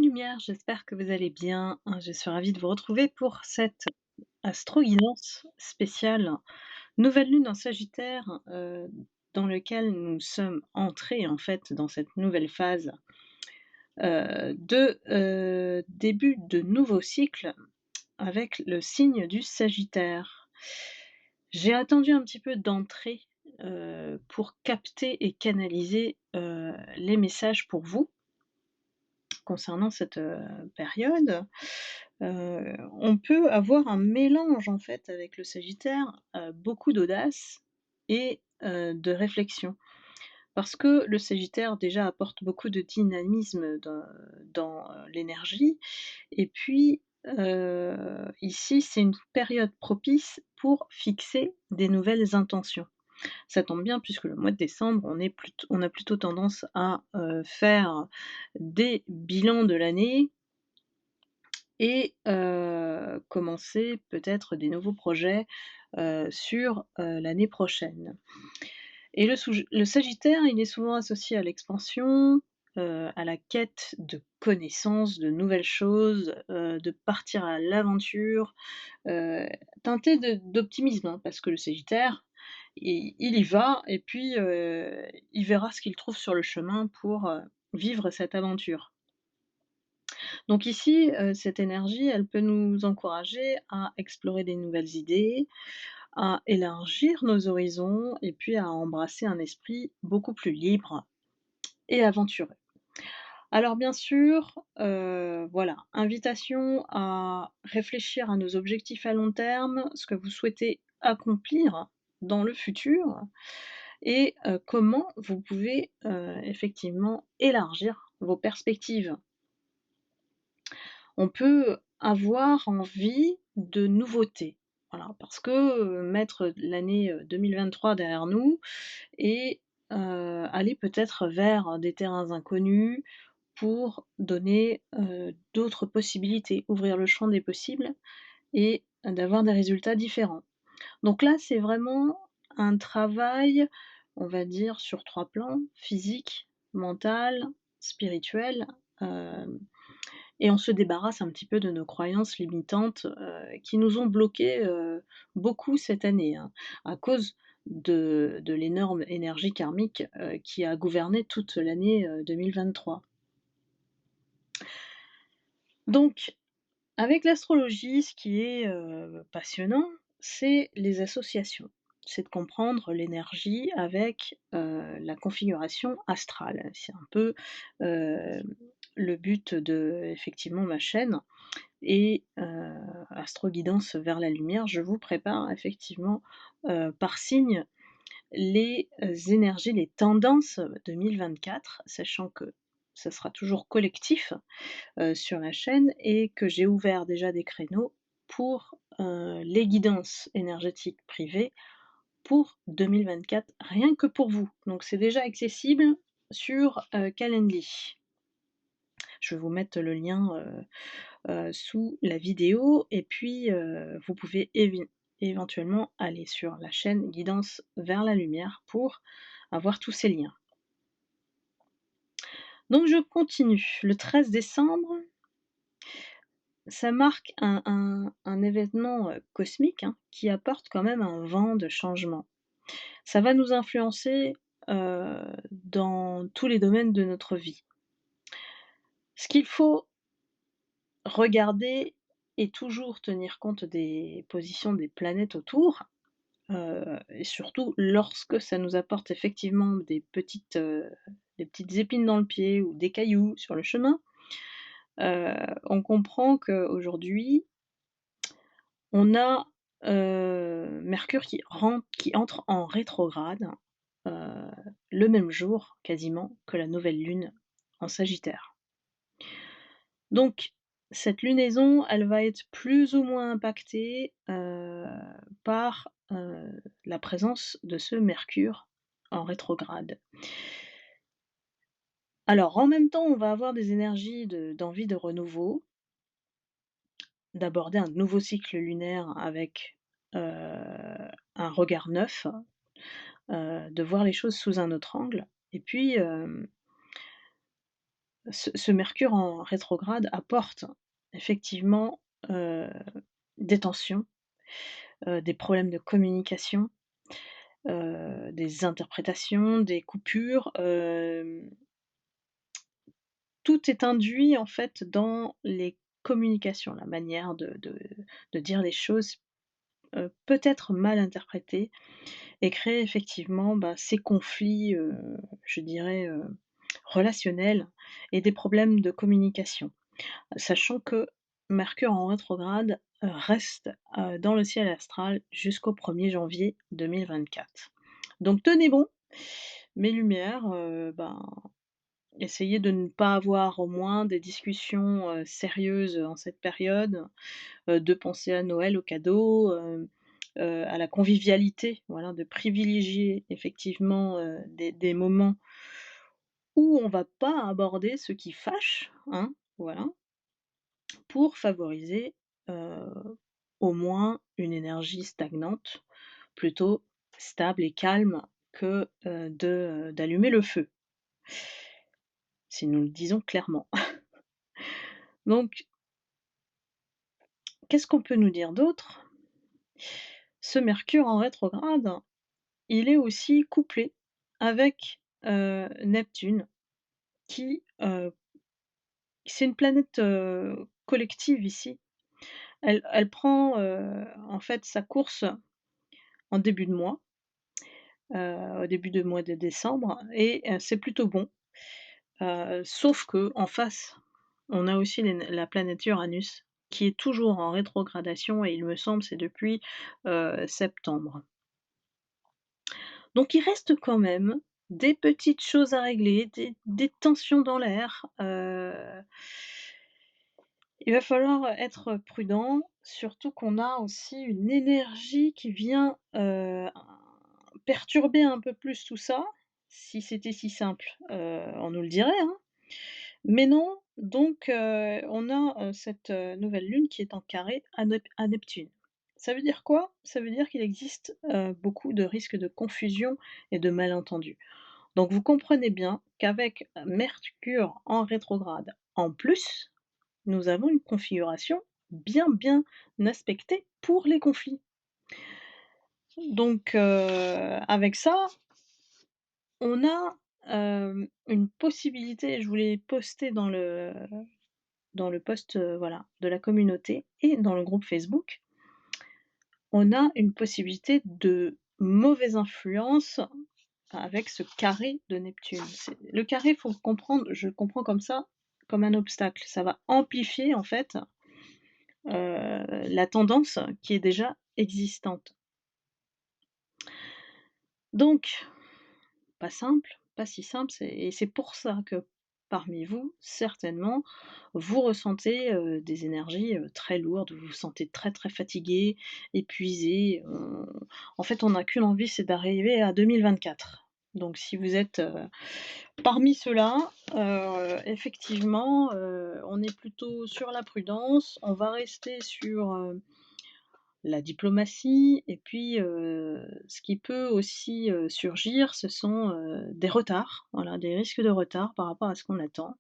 Lumière, j'espère que vous allez bien. Je suis ravie de vous retrouver pour cette astro-guidance spéciale nouvelle lune en Sagittaire, dans lequel nous sommes entrés en fait dans cette nouvelle phase, de, début de nouveau cycle avec le signe du Sagittaire. J'ai attendu un petit peu d'entrer, pour capter et canaliser, les messages pour vous concernant cette, période. On peut avoir un mélange en fait avec le Sagittaire, beaucoup d'audace et de réflexion. Parce que le Sagittaire déjà apporte beaucoup de dynamisme dans l'énergie et puis, ici c'est une période propice pour fixer des nouvelles intentions. Ça tombe bien puisque le mois de décembre, on a plutôt tendance à, faire des bilans de l'année et commencer peut-être des nouveaux projets, sur, l'année prochaine. Et le Sagittaire, il est souvent associé à l'expansion, à la quête de connaissances, de nouvelles choses, de partir à l'aventure, heu, teinté d'optimisme, hein, parce que le Sagittaire, il y va et puis, il verra ce qu'il trouve sur le chemin pour, vivre cette aventure. Donc ici, cette énergie, elle peut nous encourager à explorer des nouvelles idées, à élargir nos horizons et puis à embrasser un esprit beaucoup plus libre et aventureux. Alors bien sûr, voilà, invitation à réfléchir à nos objectifs à long terme, ce que vous souhaitez accomplir dans le futur et comment vous pouvez, effectivement élargir vos perspectives. On peut avoir envie de nouveautés. Voilà, parce que, mettre l'année, 2023 derrière nous et aller peut-être vers des terrains inconnus pour donner, d'autres possibilités, ouvrir le champ des possibles et d'avoir des résultats différents. Donc là, c'est vraiment un travail, on va dire, sur 3 plans: physique, mental, spirituel, hem et on se débarrasse un petit peu de nos croyances limitantes, qui nous ont bloqués, beaucoup cette année, hein, à cause de l'énorme énergie karmique, qui a gouverné toute l'année, 2023. Donc avec l'astrologie, ce qui est, passionnant, c'est les associations. C'est de comprendre l'énergie avec, la configuration astrale. C'est un peu, heu, le but de, effectivement, ma chaîne et Astro Guidance vers la lumière. Je vous prépare effectivement, par signe les, énergies, les tendances 2024, sachant que ça sera toujours collectif, sur la chaîne et que j'ai ouvert déjà des créneaux pour, les guidances énergétiques privées pour 2024, rien que pour vous. Donc c'est déjà accessible sur, Calendly. Je vais vous mettre le lien, sous la vidéo et puis, vous pouvez éventuellement aller sur la chaîne Guidance vers la lumière pour avoir tous ces liens. Donc je continue. Le 13 décembre, ça marque un événement, cosmique, hein, qui apporte quand même un vent de changement. Ça va nous influencer, dans tous les domaines de notre vie. Ce qu'il faut regarder et toujours tenir compte des positions des planètes autour, et surtout lorsque ça nous apporte effectivement des petites épines dans le pied ou des cailloux sur le chemin, on comprend qu'aujourd'hui, on a, Mercure qui entre en rétrograde, heu, le même jour quasiment que la nouvelle lune en Sagittaire. Donc cette lunaison, elle va être plus ou moins impactée, par, la présence de ce Mercure en rétrograde. Alors en même temps, on va avoir des énergies d'envie de renouveau, d'aborder un nouveau cycle lunaire avec, un regard neuf, de voir les choses sous un autre angle et puis, ce Mercure en rétrograde apporte effectivement, heu, des tensions, des problèmes de communication, des interprétations, des coupures, tout est induit en fait dans les communications, la manière de dire les choses, peut être mal interprétée et créer effectivement, bah, ces conflits, je dirais, relationnels et des problèmes de communication. Sachant que Mercure en rétrograde, reste, dans le ciel astral jusqu'au 1er janvier 2024. Donc tenez bon, mes lumières, ben, essayez de ne pas avoir au moins des discussions, sérieuses en cette période, de penser à Noël, aux cadeaux, à la convivialité, voilà, de privilégier effectivement, des moments où on va pas aborder ce qui fâche, hein, voilà, pour favoriser, heu, au moins une énergie stagnante, plutôt stable et calme que, d'allumer le feu, si nous le disons clairement. Donc qu'est-ce qu'on peut nous dire d'autre? Ce Mercure en rétrograde, il est aussi couplé avec, Neptune qui, c'est une planète, collective ici. Elle prend, en fait sa course en début de mois, au début de mois de décembre et c'est plutôt bon. Sauf qu'en face, on a aussi la planète Uranus qui est toujours en rétrogradation et il me semble c'est depuis, septembre. Donc il reste quand même des petites choses à régler, des tensions dans l'air, il va falloir être prudent, surtout qu'on a aussi une énergie qui vient, perturber un peu plus tout ça. Si c'était si simple, on nous le dirait, hein. Mais non, donc on a, cette, nouvelle lune qui est en carré à Neptune. Ça veut dire quoi? Ça veut dire qu'il existe, beaucoup de risques de confusion et de malentendus. Donc vous comprenez bien qu'avec, Mercure en rétrograde en plus, nous avons une configuration bien, bien aspectée pour les conflits. Donc avec ça, on a, une possibilité, je vous l'ai posté dans le post, voilà, de la communauté et dans le groupe Facebook. On a une possibilité de mauvaise influence avec ce carré de Neptune. Le carré, faut le comprendre, je le comprends comme ça, comme un obstacle. Ça va amplifier en fait, la tendance qui est déjà existante. Donc, pas simple, pas si simple, et c'est pour ça que parmi vous, certainement, vous ressentez, des énergies, très lourdes, vous vous sentez très, très fatigué, épuisé, en fait, on n'a qu'une envie, c'est d'arriver à 2024. Donc si vous êtes, parmi ceux-là, effectivement, on est plutôt sur la prudence, on va rester sur, la diplomatie et puis, ce qui peut aussi, surgir, ce sont, des retards, voilà, des risques de retard par rapport à ce qu'on attend.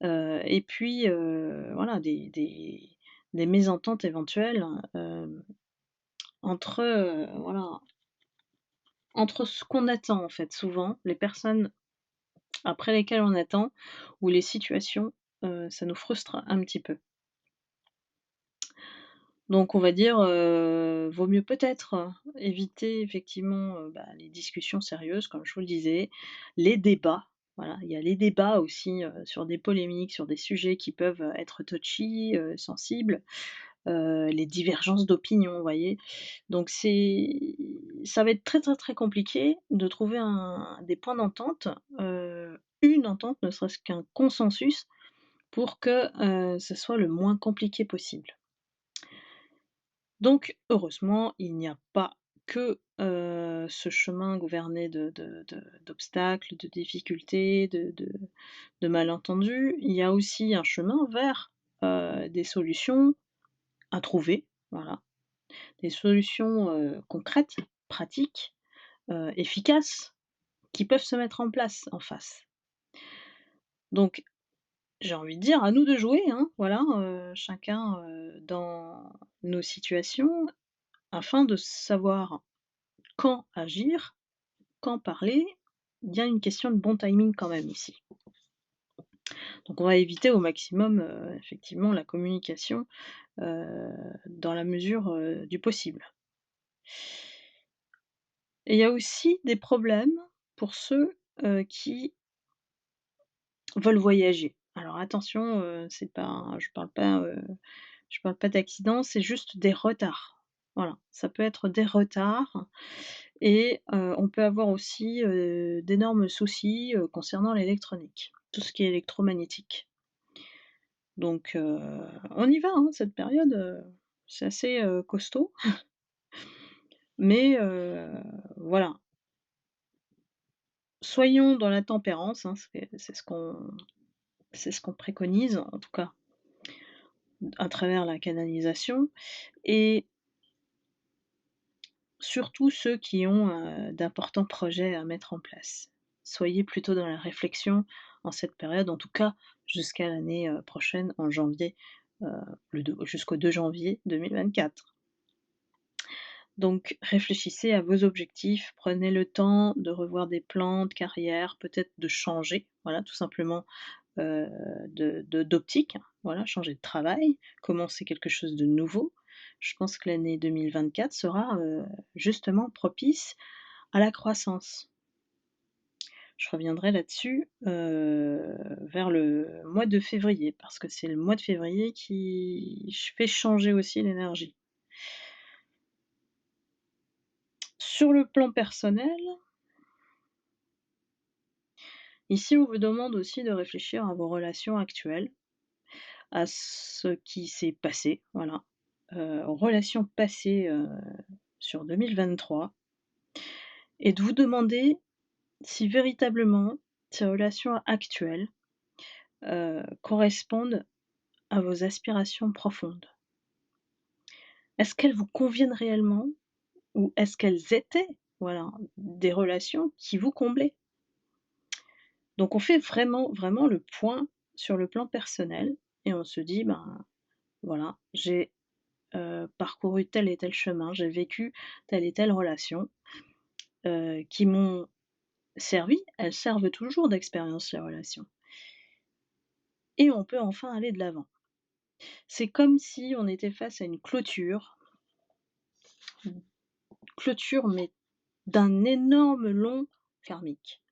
Et puis, voilà, des mésententes éventuelles, entre, voilà, entre ce qu'on attend en fait, souvent, les personnes après lesquelles on attend ou les situations, ça nous frustre un petit peu. Donc on va dire, vaut mieux peut-être, éviter effectivement, bah, les discussions sérieuses comme je vous le disais, les débats, voilà, il y a les débats aussi, sur des polémiques, sur des sujets qui peuvent, être touchy, sensibles, les divergences d'opinion, vous voyez? Donc ça va être très, très, très compliqué de trouver des points d'entente, une entente, ne serait-ce qu'un consensus pour que, ce soit le moins compliqué possible. Donc heureusement, il n'y a pas que, ce chemin gouverné d'obstacles, de difficultés, de malentendus. Il y a aussi un chemin vers, des solutions à trouver, voilà. Des solutions, concrètes, pratiques, efficaces, qui peuvent se mettre en place en face. Donc j'ai envie de dire à nous de jouer, hein, voilà, chacun, dans nos situations afin de savoir quand agir, quand parler. Il y a une question de bon timing quand même ici. Donc on va éviter au maximum, effectivement la communication, heu, dans la mesure, du possible. Et il y a aussi des problèmes pour ceux, qui veulent voyager. Alors attention, c'est pas je parle pas d'accident, c'est juste des retards. Voilà, ça peut être des retards et on peut avoir aussi, d'énormes soucis, concernant l'électronique, tout ce qui est électromagnétique. Donc on y va, hein, cette période, c'est assez, costaud, mais voilà. Soyons dans la tempérance, hein, c'est ce qu'on préconise, en tout cas à travers la canalisation et surtout ceux qui ont, d'importants projets à mettre en place. Soyez plutôt dans la réflexion en cette période, en tout cas jusqu'à l'année, prochaine en janvier, heu, jusqu'au 2 janvier 2024. Donc réfléchissez à vos objectifs, prenez le temps de revoir des plans de carrière, peut-être de changer, voilà, tout simplement, heu, d'optique, voilà, changer de travail, commencer quelque chose de nouveau. Je pense que l'année 2024 sera, justement propice à la croissance. Je reviendrai là-dessus, vers le mois de février, parce que c'est le mois de février qui fait changer aussi l'énergie. Sur le plan personnel, ici on vous demande aussi de réfléchir à vos relations actuelles, à ce qui s'est passé, voilà, aux relations passées, sur 2023 et de vous demander si véritablement ces relations actuelles, correspondent à vos aspirations profondes. Est-ce qu'elles vous conviennent réellement ou est-ce qu'elles étaient, voilà, des relations qui vous comblaient? Donc on fait vraiment, vraiment le point sur le plan personnel et on se dit: «Ben, voilà, j'ai, parcouru tel et tel chemin, j'ai vécu telle et telle relation, qui m'ont servi, elles servent toujours d'expérience, les relations et on peut enfin aller de l'avant». C'est comme si on était face à une clôture mais d'un énorme long karmique.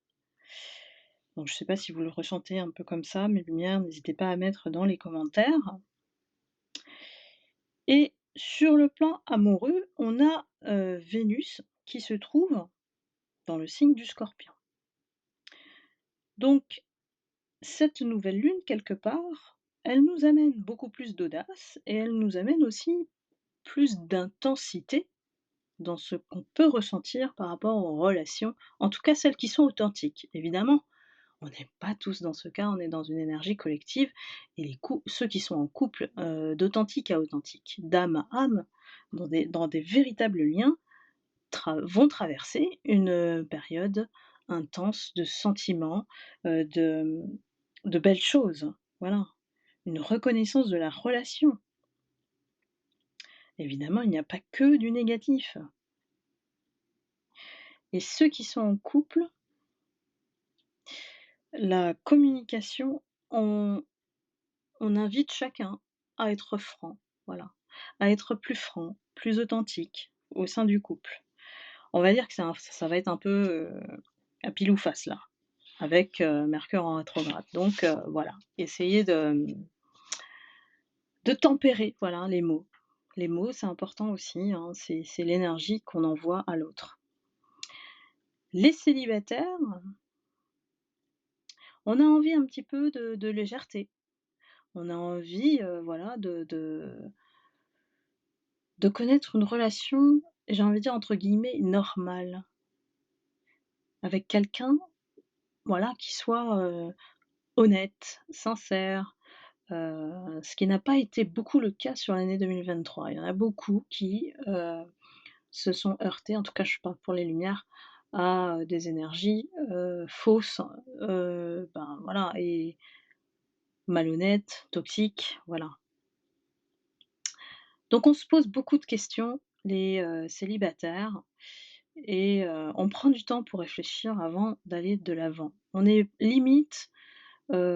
Donc je sais pas si vous le ressentez un peu comme ça, mes lumières, n'hésitez pas à mettre dans les commentaires. Et sur le plan amoureux, on a, Vénus qui se trouve dans le signe du Scorpion. Donc cette nouvelle lune, quelque part, elle nous amène beaucoup plus d'audace et elle nous amène aussi plus d'intensité dans ce qu'on peut ressentir par rapport aux relations, en tout cas celles qui sont authentiques. Évidemment, on n'est pas tous dans ce cas, on est dans une énergie collective et ceux qui sont en couple, d'authentique à authentique, d'âme à âme, dans des véritables liens, vont traverser une, période intense de sentiments, de belles choses, voilà. Une reconnaissance de la relation. Évidemment, il n'y a pas que du négatif et ceux qui sont en couple, la communication, on invite chacun à être franc, voilà, à être plus franc, plus authentique au sein du couple. On va dire que ça va être un peu, à pile ou face là, avec, Mercure en rétrograde. Donc voilà, essayez de tempérer, voilà, les mots. Les mots, c'est important aussi, hein, c'est l'énergie qu'on envoie à l'autre. Les célibataires, on a envie un petit peu de légèreté. On a envie, voilà, de connaître une relation, j'ai envie de dire entre guillemets «normale», avec quelqu'un, voilà, qui soit, honnête, sincère, ce qui n'a pas été beaucoup le cas sur l'année 2023. Il y en a beaucoup qui, se sont heurtés, en tout cas je parle pour les lumières, à des énergies, fausses, ben, voilà malhonnêtes, toxiques, voilà. Donc on se pose beaucoup de questions, les, célibataires et on prend du temps pour réfléchir avant d'aller de l'avant. On est limite,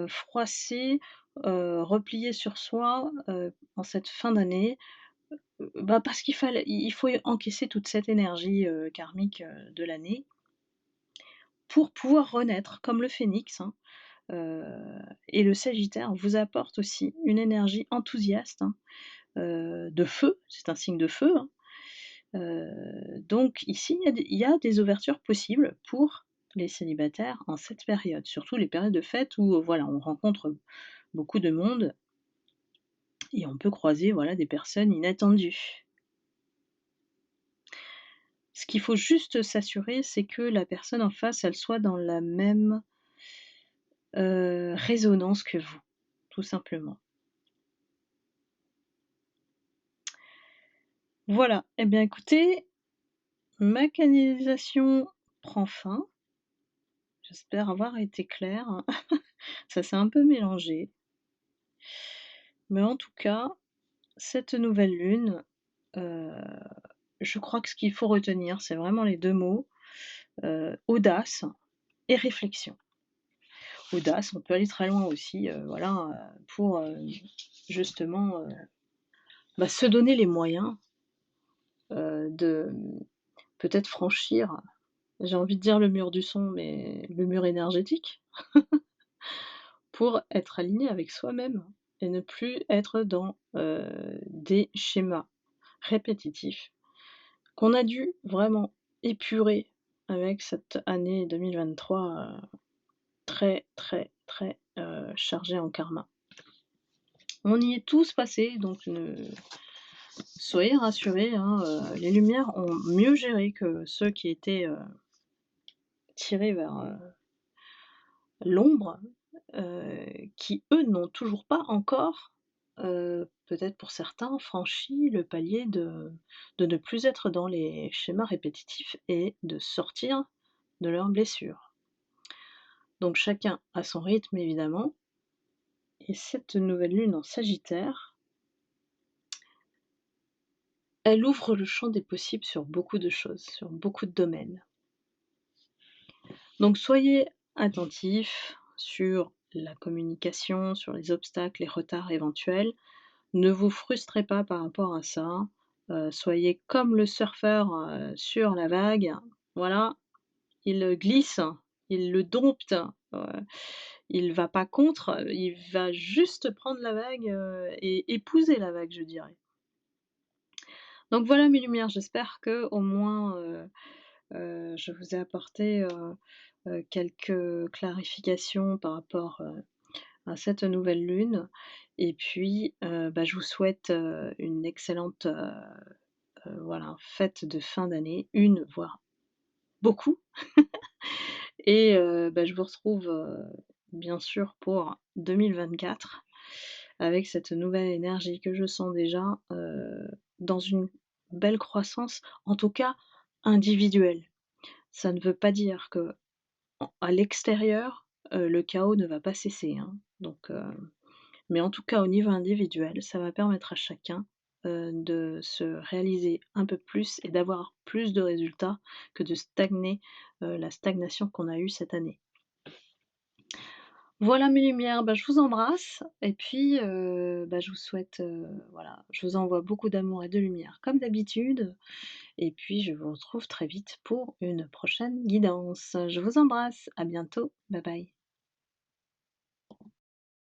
froissé, replié sur soi, en cette fin d'année, bah, parce il faut encaisser toute cette énergie, karmique, de l'année pour pouvoir renaître comme le phénix, hein, heu et le Sagittaire vous apporte aussi une énergie enthousiaste, hein, de feu, c'est un signe de feu, hein. Donc ici, il y a des ouvertures possibles pour les célibataires en cette période, surtout les périodes de fête où, voilà, on rencontre beaucoup de monde et on peut croiser, voilà, des personnes inattendues. Ce qu'il faut juste s'assurer, c'est que la personne en face, elle soit dans la même, résonance que vous, tout simplement. Voilà, et bien écoutez, ma canalisation prend fin. J'espère avoir été claire. Ça s'est un peu mélangé, mais en tout cas, cette nouvelle lune, heu, je crois que ce qu'il faut retenir, c'est vraiment les 2 mots, audace et réflexion. Audace, on peut aller très loin aussi, voilà, pour, justement, bah, se donner les moyens, de, peut-être franchir, j'ai envie de dire le mur du son, mais le mur énergétique, pour être aligné avec soi-même et ne plus être dans, des schémas répétitifs qu'on a dû vraiment épurer avec cette année 2023, très, très, très, chargée en karma. On y est tous passés, donc soyez rassurés, hein, les lumières ont mieux géré que ceux qui étaient, tirés vers, l'ombre, qui eux n'ont toujours pas encore, peut-être pour certains, franchi le palier de ne plus être dans les schémas répétitifs et de sortir de leurs blessures. Donc chacun à son rythme évidemment, et cette nouvelle lune en Sagittaire, elle ouvre le champ des possibles sur beaucoup de choses, sur beaucoup de domaines. Donc soyez attentifs sur la communication, sur les obstacles, les retards éventuels. Ne vous frustrez pas par rapport à ça, soyez comme le surfeur, sur la vague. Voilà, il glisse, il le dompte, heu, il va pas contre, il va juste prendre la vague, et épouser la vague, je dirais. Donc voilà mes lumières, j'espère qu'au moins, je vous ai apporté, quelques clarifications par rapport, à cette nouvelle lune et puis, bah, je vous souhaite, une excellente, voilà, fête de fin d'année, une voire beaucoup et bah, je vous retrouve, bien sûr pour 2024 avec cette nouvelle énergie que je sens déjà, dans une belle croissance, en tout cas individuelle. Ça ne veut pas dire que à l'extérieur, le chaos ne va pas cesser, hein, donc mais en tout cas au niveau individuel, ça va permettre à chacun, de se réaliser un peu plus et d'avoir plus de résultats que de stagner, la stagnation qu'on a eue cette année. Voilà mes lumières, bah, je vous embrasse et puis, bah, je vous souhaite, voilà, je vous envoie beaucoup d'amour et de lumière comme d'habitude et puis je vous retrouve très vite pour une prochaine guidance. Je vous embrasse, à bientôt, bye bye.